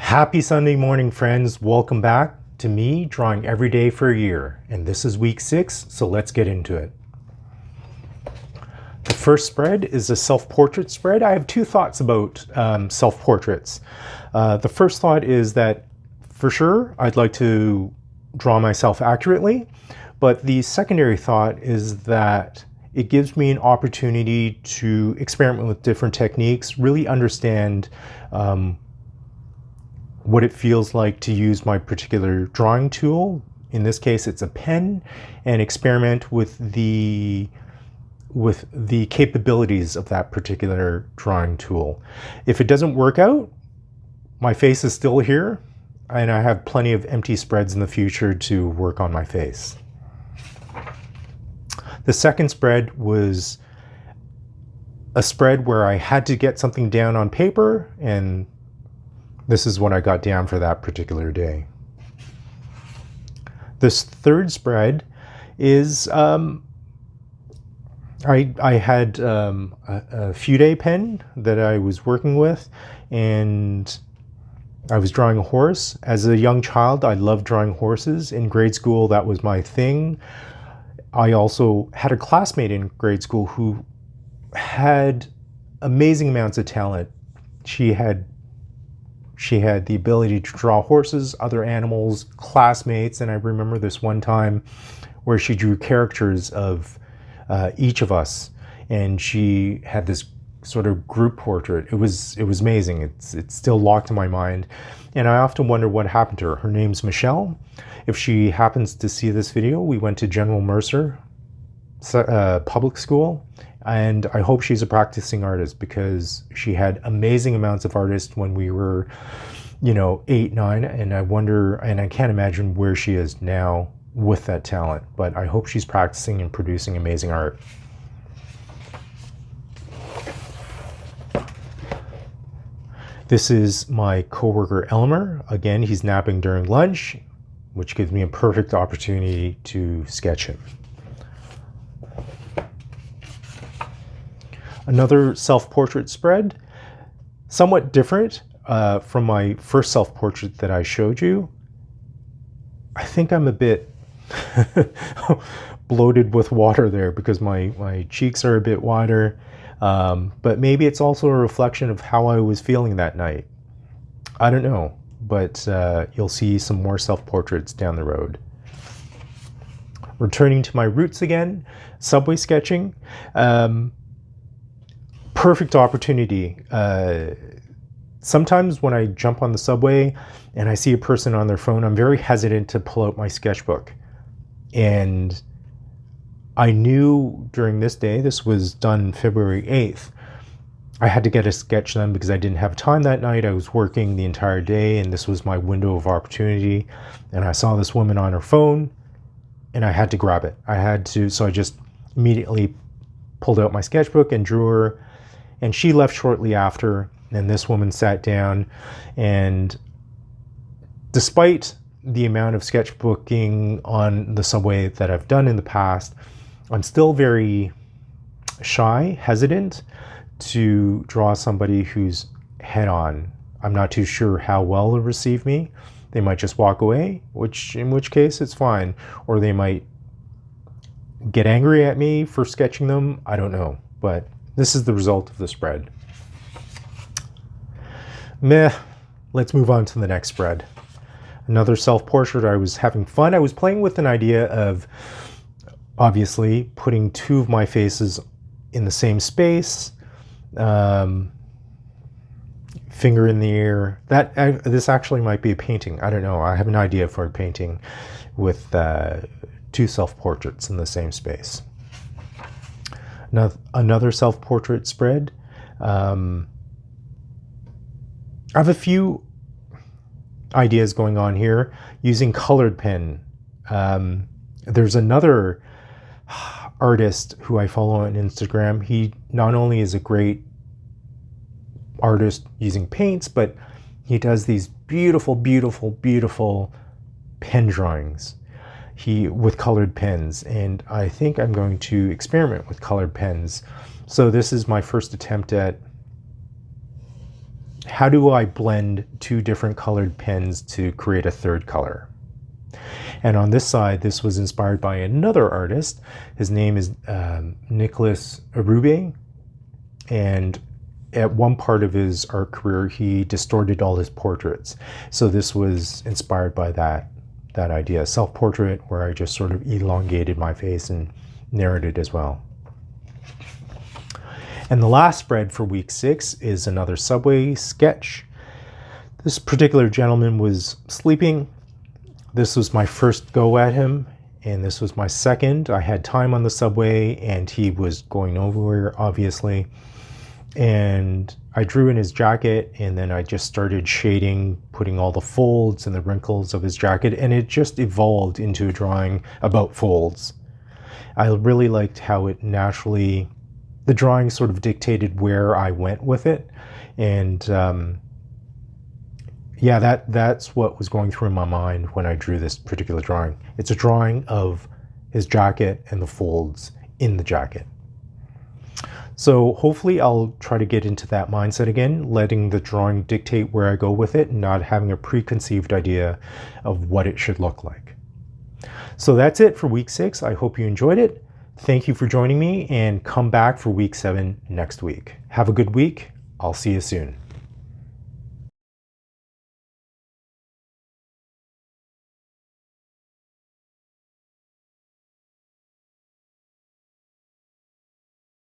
Happy Sunday morning, friends. Welcome back to me drawing every day for a year. And this is week 6, so let's get into it. The first spread is a self-portrait spread. I have two thoughts about self-portraits. The first thought is that for sure I'd like to draw myself accurately, but the secondary thought is that it gives me an opportunity to experiment with different techniques, really understand what it feels like to use my particular drawing tool. In this case, it's a pen, and experiment with the capabilities of that particular drawing tool. If it doesn't work out, my face is still here, and I have plenty of empty spreads in the future to work on my face. The second spread was a spread where I had to get something down on paper, and this is what I got down for that particular day. This third spread is I had a few day pen that I was working with, and I was drawing a horse. As a young child, I loved drawing horses. In grade school, that was my thing. I also had a classmate in grade school who had amazing amounts of talent. She had the ability to draw horses, other animals, classmates, and I remember this one time where she drew characters of each of us, and she had this sort of group portrait. It was amazing. It's still locked in my mind, and I often wonder what happened to her. Her name's Michelle. If she happens to see this video, we went to General Mercer public school, and I hope she's a practicing artist, because she had amazing amounts of artists when we were, 8, 9, and I wonder, and I can't imagine where she is now with that talent, but I hope she's practicing and producing amazing art. This is my coworker Elmer. Again, he's napping during lunch, which gives me a perfect opportunity to sketch him. Another self-portrait spread, somewhat different from my first self-portrait that I showed you. I think I'm a bit bloated with water there because my cheeks are a bit wider, but maybe it's also a reflection of how I was feeling that night. I don't know, but you'll see some more self-portraits down the road. Returning to my roots again, subway sketching. Perfect opportunity. Sometimes when I jump on the subway and I see a person on their phone, I'm very hesitant to pull out my sketchbook. And I knew during this day, this was done February 8th, I had to get a sketch done because I didn't have time that night. I was working the entire day, and this was my window of opportunity. And I saw this woman on her phone, and I had to grab it. So I just immediately pulled out my sketchbook and drew her. And she left shortly after, and this woman sat down, and despite the amount of sketchbooking on the subway that I've done in the past, I'm still very shy, hesitant to draw somebody who's head on. I'm not too sure how well they'll receive me. They might just walk away, in which case it's fine, or they might get angry at me for sketching them. I don't know, but this is the result of the spread. Let's move on to the next spread. Another self-portrait. I was having fun. I was playing with an idea of obviously putting two of my faces in the same space, finger in the air. This actually might be a painting. I don't know. I have an idea for a painting with two self-portraits in the same space. Now, another self-portrait spread. I have a few ideas going on here using colored pen. There's another artist who I follow on Instagram. He not only is a great artist using paints, but he does these beautiful, beautiful, beautiful pen drawings with colored pens, and I think I'm going to experiment with colored pens. So this is my first attempt at how do I blend two different colored pens to create a third color? And on this side, this was inspired by another artist. His name is Nicholas Arube. And at one part of his art career, he distorted all his portraits. So this was inspired by that idea, self-portrait, where I just sort of elongated my face and narrated as well. And the last spread for week 6 is another subway sketch. This particular gentleman was sleeping. This was my first go at him, and this was my second. I had time on the subway, and he was going nowhere, obviously. And I drew in his jacket, and then I just started shading, putting all the folds and the wrinkles of his jacket, and it just evolved into a drawing about folds. I really liked how it naturally, the drawing sort of dictated where I went with it. And yeah, that's what was going through my mind when I drew this particular drawing. It's a drawing of his jacket and the folds in the jacket. So hopefully I'll try to get into that mindset again, letting the drawing dictate where I go with it and not having a preconceived idea of what it should look like. So that's it for week 6. I hope you enjoyed it. Thank you for joining me, and come back for week 7 next week. Have a good week. I'll see you soon.